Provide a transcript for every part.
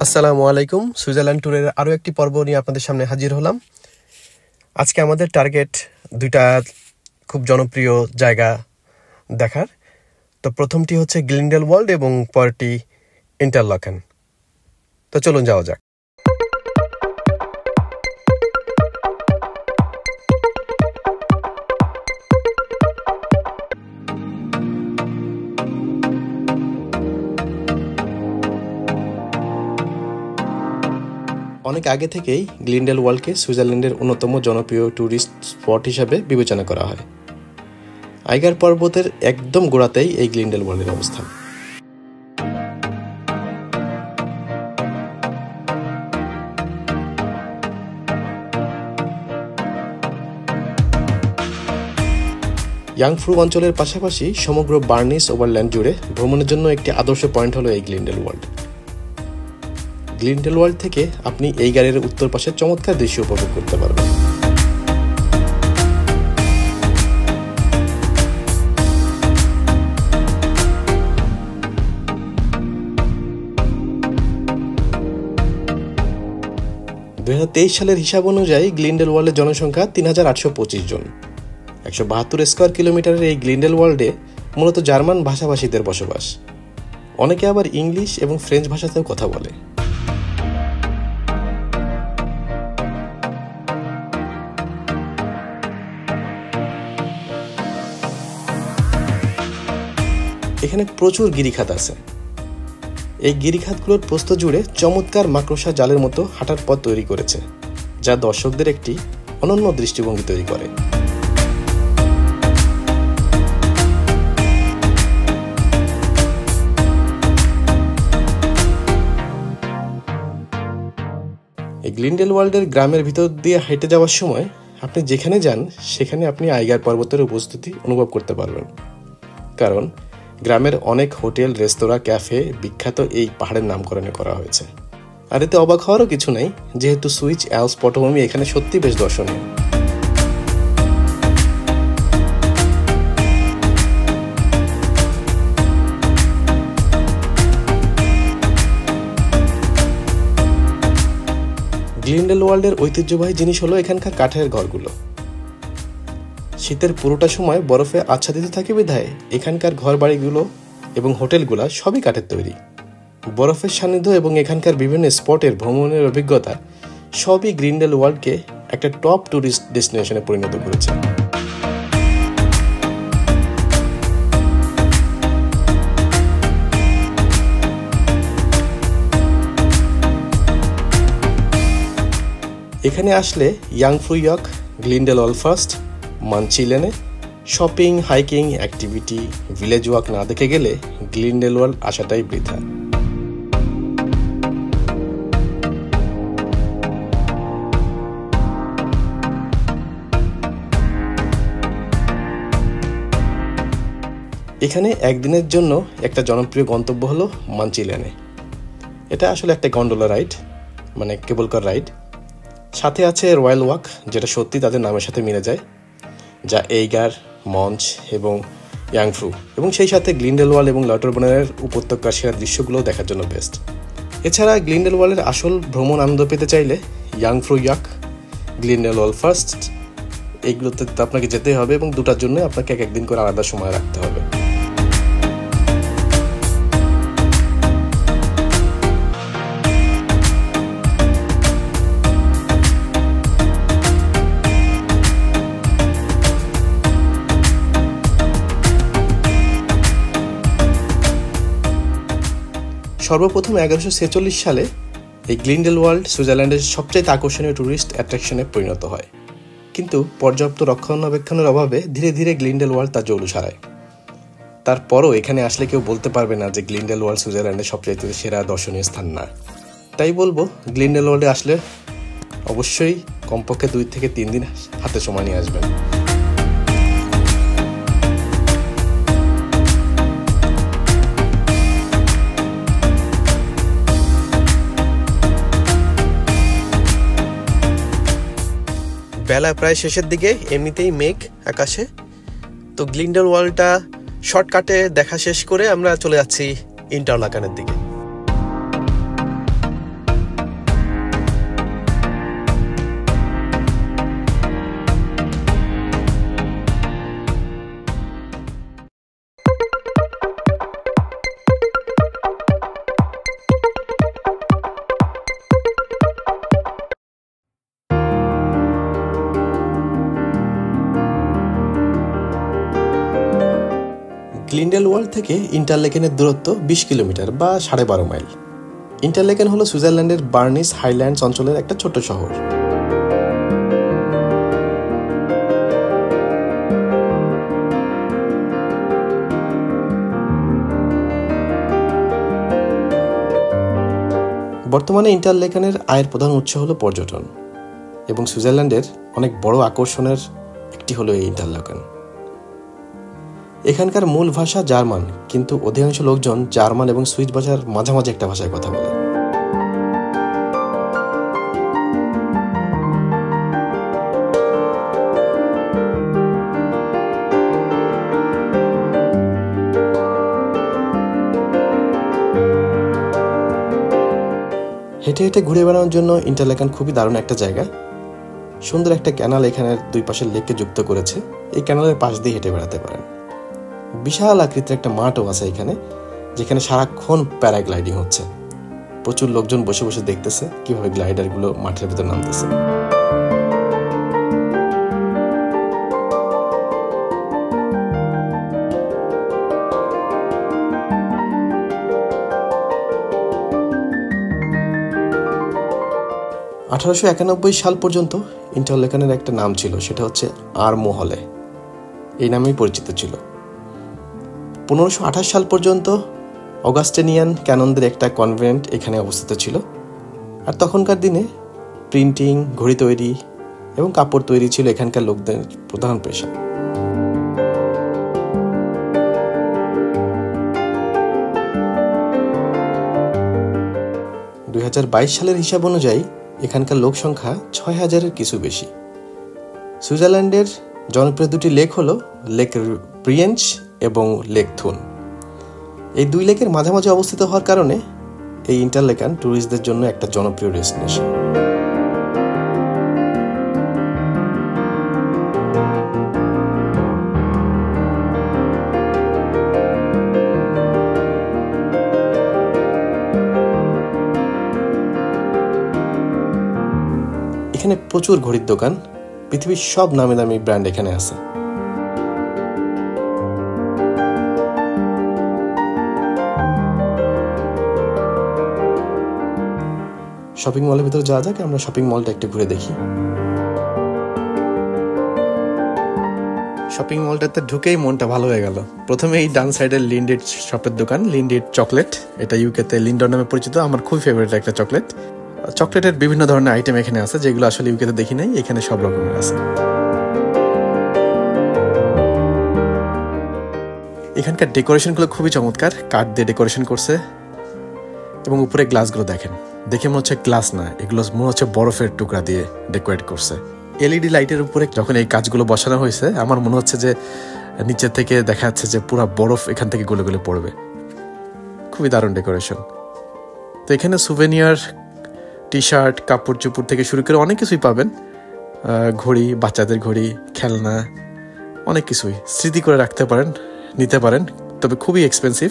আসসালামু আলাইকুম। সুইজারল্যান্ড ট্যুরের আরও একটি পর্ব নিয়ে আপনাদের সামনে হাজির হলাম। আজকে আমাদের টার্গেট দুইটা খুব জনপ্রিয় জায়গা দেখার। তো প্রথমটি হচ্ছে গ্লিন্ডেলওয়াল্ড এবং পরটি ইন্টারলাকেন। তো চলুন যাওয়া যাক। অনেক আগে থেকেই গ্লিন্ডেলওয়াল্ডকে সুইজারল্যান্ডের অন্যতম জনপ্রিয় ট্যুরিস্ট স্পট হিসাবে বিবেচনা করা হয়। আইগার পর্বতের একদম গোড়াতেই এই গ্লিন্ডেলওয়াল্ডের অবস্থান। ইয়াংফ্রু অঞ্চলের পাশাপাশি সমগ্র বার্নিস ওভারল্যান্ড জুড়ে ভ্রমণের জন্য একটি আদর্শ পয়েন্ট হলো এই গ্লিন্ডেলওয়াল্ড। গ্লিন্ডেলওয়াল্ড থেকে আপনি এই গাড়ির উত্তর পাশে চমৎকার দৃশ্য উপভোগ করতে পারবেন। সালের হিসাব অনুযায়ী গ্লিন্ডেলওয়াল্ডের জনসংখ্যা ৩,৮২৫ জন। ১৭২ স্কোয়ার কিলোমিটারের এই গ্লিন্ডেলওয়াল্ডে মূলত জার্মান ভাষাভাষীদের বসবাস। অনেকে আবার ইংলিশ এবং ফ্রেঞ্চ ভাষাতেও কথা বলে। এখানে প্রচুর গিরিখাত আছে। এই গিরিখাতগুলোর প্রস্থ জুড়ে চমৎকার মাকড়সা জালের মতো হাঁটার পথ তৈরি করেছে, যা দর্শকদের একটি অনন্য দৃষ্টিভঙ্গি তৈরি করে। এই গ্লিন্ডেলওয়াল্ডের গ্রামের ভিতর দিয়ে হেঁটে যাওয়ার সময় আপনি যেখানে যান সেখানে আপনি আইগার পর্বতের উপস্থিতি অনুভব করতে পারবেন, কারণ গ্রামের অনেক হোটেল, রেস্তোরাঁ, ক্যাফে বিখ্যাত এই পাহাড়ের নামকরণে করা হয়েছে। আর এতে অবাক হওয়ারও কিছু নেই, যেহেতু সুইচ অ্যালপস পটভূমি এখানে সত্যি বেশ দর্শনীয়। গ্লিন্ডেলওয়াল্ডের ঐতিহ্যবাহী জিনিস হলো এখানকার কাঠের ঘরগুলো। শীতের পুরোটা সময় বরফে আচ্ছাদিত থাকে বিধায় এখানকার ঘর বাড়িগুলো এবং হোটেলগুলো সবই কাঠের তৈরি। বরফের সান্নিধ্য এবং এখানকার বিভিন্ন স্পটের ভ্রমণের অভিজ্ঞতা সবই গ্লিন্ডেলওয়াল্ডকে একটা টপ ট্যুরিস্ট ডেস্টিনেশনে পরিণত করেছে। এখানে আসলে ইয়াংফ্রু ইয়ক, গ্লিন্ডেলওয়াল্ড ফার্স্ট, মানচিলেনে shopping, hiking, activity, village walk না দেখে গেলে গ্লিন্ডেলওয়াল্ড আসাটাই বৃথা। এখানে একদিনের জন্য একটা জনপ্রিয় গন্তব্য হলো মানচিলেনে। এটা আসলে একটা গন্ডোলা রাইড, মানে কেবল কার রাইড। সাথে আছে রয়্যাল ওয়াক, যেটা সত্যি তাদের নামের সাথে মিলে যায়, যা এইগার, মঞ্চ এবং ইয়াংফ্রু এবং সেই সাথে গ্লিন্ডেলওয়াল্ড এবং লটারবোনের উপত্যকার সেরা দৃশ্যগুলো দেখার জন্য বেস্ট। এছাড়া গ্লিন্ডেলওয়াল্ডের আসল ভ্রমণ আনন্দ পেতে চাইলে ইয়াংফ্রু ইয়ক, গ্লিন্ডেলওয়াল্ড ফার্স্ট এইগুলোতে আপনাকে যেতে হবে এবং দুটার জন্য আপনাকে এক একদিন করে আলাদা সময় রাখতে হবে। সর্বপ্রথম ১১৪৬ সালে এই গ্লিন্ডেলওয়াল্ড সুইজারল্যান্ডের সবচেয়ে আকর্ষণীয় ট্যুরিস্ট অ্যাট্রাকশনে পরিণত হয়, কিন্তু পর্যাপ্ত রক্ষণাবেক্ষণের অভাবে ধীরে ধীরে গ্লিন্ডেলওয়াল্ড তার জৌলুস হারায়। তারপরও এখানে আসলে কেউ বলতে পারবে না যে গ্লিন্ডেলওয়াল্ড সুইজারল্যান্ডের সবচেয়ে সেরা দর্শনীয় স্থান না। তাই বলবো, গ্লিন্ডেলওয়াল্ডে আসলে অবশ্যই কমপক্ষে 2 থেকে 3 দিন হাতে সময় নিয়ে আসবেন। বেলা প্রায় শেষের দিকে, এমনিতেই মেঘ আকাশে। তো গ্লিন্ডেলওয়াল্ডটা শর্টকাটে দেখা শেষ করে আমরা চলে যাচ্ছি ইন্টারলাকেনের দিকে। গ্লিন্ডেলওয়াল্ড থেকে ইন্টারলেকেনের দূরত্ব 20 কিলোমিটার বা 12.5 মাইল। ইন্টারলেকেন হলো সুইজারল্যান্ডের বার্নিস হাইল্যান্ডস অঞ্চলের একটা ছোট্ট শহর। বর্তমানে ইন্টারলেকেনের আয়ের প্রধান উৎস হলো পর্যটন, এবং সুইজারল্যান্ডের অনেক বড় আকর্ষণের একটি হলো এই ইন্টারলেকেন। এখানকার মূল ভাষা জার্মান, কিন্তু অধিকাংশ লোকজন জার্মান এবং সুইস ভাষার মাঝামাঝি একটা ভাষায় কথা বলে। হেঁটে হেঁটে ঘুরে বেড়ানোর জন্য ইন্টারলেকেন খুবই দারুণ একটা জায়গা। সুন্দর একটা ক্যানাল এখানের দুই পাশের লেককে যুক্ত করেছে। এই ক্যানালের পাশ দিয়ে হেঁটে বেড়াতে পারেন। বিশাল আকৃতির একটা মাঠও আছে এখানে, যেখানে সারাক্ষণ প্যারাগ্লাইডিং হচ্ছে। প্রচুর লোকজন বসে বসে দেখতেছে কিভাবে গ্লাইডারগুলো মাঠের ভিতর নামতেছে। (1891) সাল পর্যন্ত ইন্টারলেকেনের একটা নাম ছিল, সেটা হচ্ছে আরমোহলে। এই নামেই পরিচিত ছিল। 1528 সাল পর্যন্ত অগাস্টিনিয়ান ক্যাননদের একটা কনভেন্ট এখানে অবস্থিত ছিল। আর তখনকার দিনে প্রিন্টিং, ঘড়ি তৈরি এবং কাপড় তৈরি ছিল এখানকার লোকদের প্রধান পেশা। 2022 সালের হিসাব অনুযায়ী এখানকার লোক সংখ্যা 6000-এর কিছু বেশি। সুইজারল্যান্ডের জনপ্রিয় দুটি লেক হলো লেক ব্রিয়েঞ্চ এবং লেক থুন। এই দুই লেকের মাঝামাঝি অবস্থিত হওয়ার কারণে এই ইন্টারলেকেন ট্যুরিস্টদের জন্য একটা জনপ্রিয় ডেস্টিনেশন। এখানে প্রচুর ঘড়ির দোকান, পৃথিবীর সব নামি দামি ব্র্যান্ড এখানে আছে। শপিং মলের ভিতরে যাওয়া যাক, আমরা শপিং মলটা একটু ঘুরে দেখি। শপিং মলটাতে ঢুকেই মনটা ভালো হয়ে গেল। প্রথমে এই ডান সাইডের লিন্ডেড শপের দোকান, লিন্ডেড চকলেট। এটা ইউকেতে লিন্ডর নামে পরিচিত। আমার খুব ফেভারিট একটা চকলেট। চকলেটের বিভিন্ন ধরনের আইটেম এখানে আছে, যেগুলো আসলে ইউকেতে দেখি নাই, এখানে সব রকমের আছে। এখানকার ডেকোরেশনগুলো খুবই চমৎকার, কাঠ দিয়ে ডেকোরেশন করছে। এবং উপরে গ্লাসগুলো দেখেন, দেখে মনে হচ্ছে গ্লাস না, এগুলো মনে হচ্ছে বরফের টুকরা দিয়ে ডেকোরেট করছে। এলইডি লাইটের উপরে যখন এই কাজগুলো বসানো হয়েছে, আমার মনে হচ্ছে যে নিচের থেকে দেখা যাচ্ছে যে পুরো বরফ এখান থেকে গলে গলে পড়বে। খুবই দারুণ ডেকোরেশন। তো এখানে সুভেনিয়ার, টি শার্ট, কাপড় চোপড় থেকে শুরু করে অনেক কিছুই পাবেন। ঘড়ি, বাচ্চাদের ঘড়ি, খেলনা, অনেক কিছুই স্মৃতি করে রাখতে পারেন, নিতে পারেন। তবে খুবই এক্সপেন্সিভ।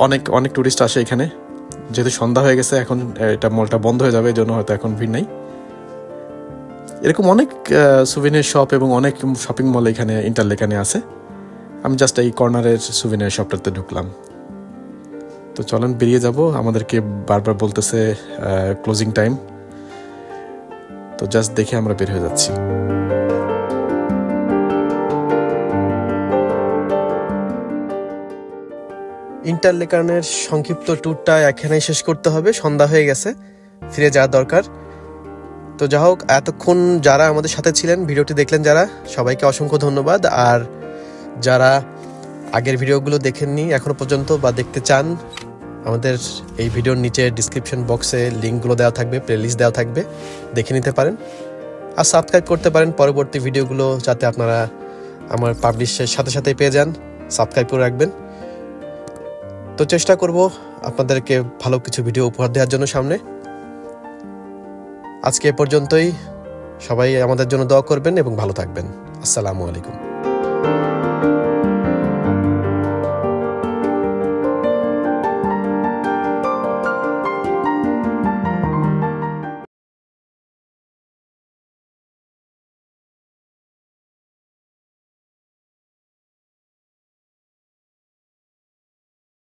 অনেক অনেক টুরিস্ট আসে এখানে। যেহেতু সন্ধ্যা হয়ে গেছে, এখন এটা মলটা বন্ধ হয়ে যাবে, এই জন্য হয়তো এখন ভিড় নাই। এরকম অনেক সুভেনিয়ার শপ এবং অনেক শপিং মল এখানে ইন্টারলেকেনে আছে। আমি জাস্ট এই কর্নারের সুভেনিয়ার শপটাতে ঢুকলাম। তো চলেন বেরিয়ে যাব। আমাদেরকে বারবার বলতেছে ক্লোজিং টাইম, তো জাস্ট দেখে আমরা বের হয়ে যাচ্ছি। ইন্টারলেকেনের সংক্ষিপ্ত ট্যুরটা এখানেই শেষ করতে হবে। সন্ধ্যা হয়ে গেছে, ফিরে যাওয়ার দরকার। তো যা হোক, এতক্ষণ যারা আমাদের সাথে ছিলেন, ভিডিওটি দেখলেন যারা, সবাইকে অসংখ্য ধন্যবাদ। আর যারা আগের ভিডিওগুলো দেখেননি এখনো পর্যন্ত বা দেখতে চান, আমাদের এই ভিডিওর নিচে ডিসক্রিপশন বক্সে লিঙ্কগুলো দেওয়া থাকবে, প্লেলিস্ট দেওয়া থাকবে, দেখে নিতে পারেন। আর সাবস্ক্রাইব করতে পারেন পরবর্তী ভিডিওগুলো, যাতে আপনারা আমার পাবলিশের সাথে সাথে পেয়ে যান। সাবস্ক্রাইব করে রাখবেন। তো চেষ্টা করব আপনাদেরকে ভালো কিছু ভিডিও উপহার দেওয়ার জন্য সামনে। আজকে এ পর্যন্তই। সবাই আমাদের জন্য দোয়া করবেন এবং ভালো থাকবেন। আসসালামু আলাইকুম।